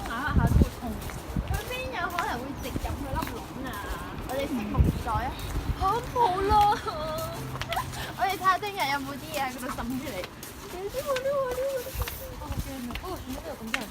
咬一下都會痛。佢邊有可能會直入去粒窿啊？我哋拭目以待啊！嚇冇啦！我哋睇下聽日有冇啲嘢喺嗰度滲出嚟。我好驚啊！哦，點解有咁多人？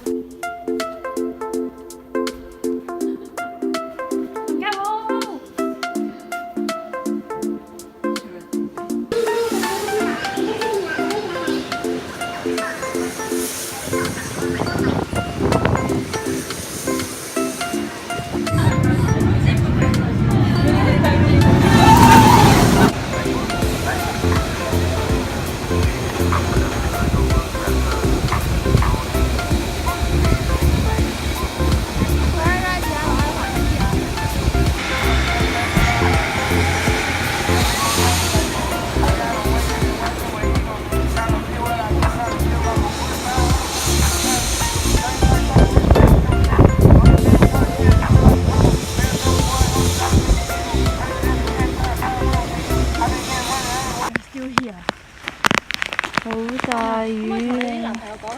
好大雨。可唔可以同你男朋友講下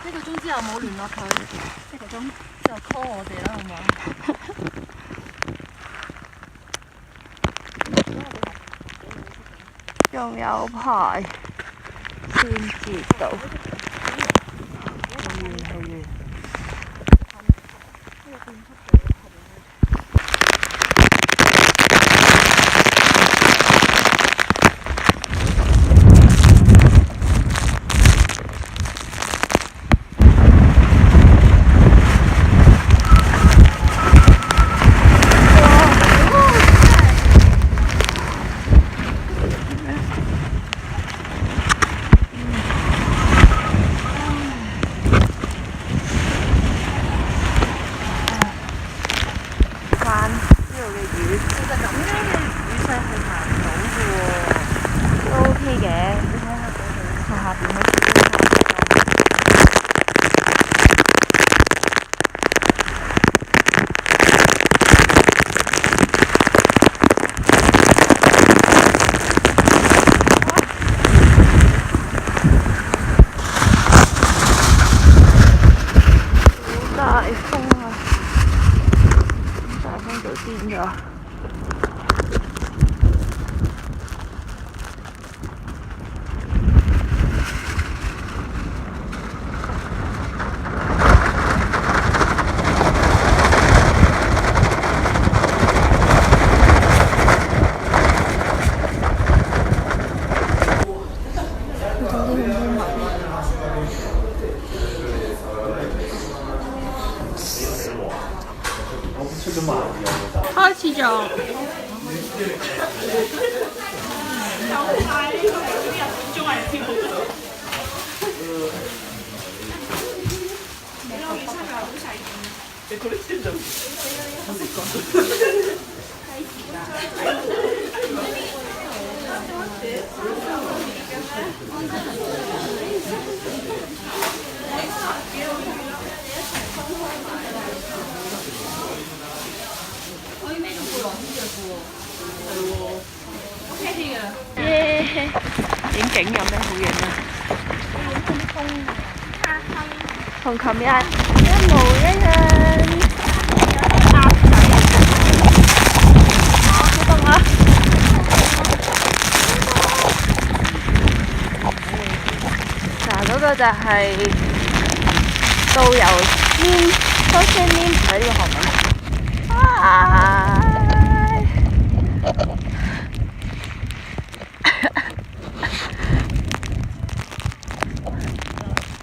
？1個鐘之後冇聯絡佢，1個鐘之後 call 我哋啦，好唔好？仲有排先至到。好遠好遠。開始咗。耶！影景有咩好影啊？同琴日一模一樣。好凍啊！嗱，嗰個就係導遊面收聲面睇呢個韓文。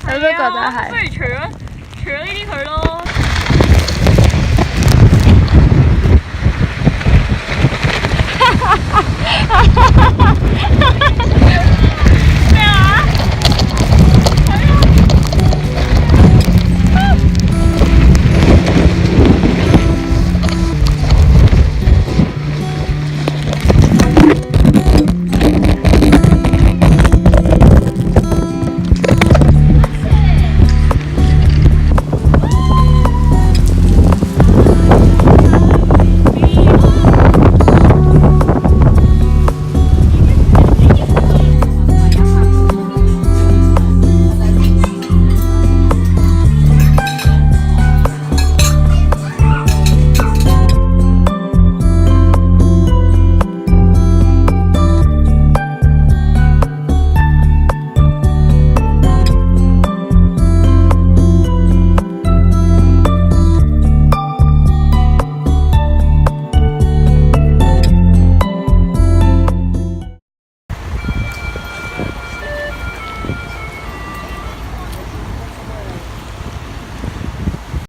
我都覺得係。不如除咗呢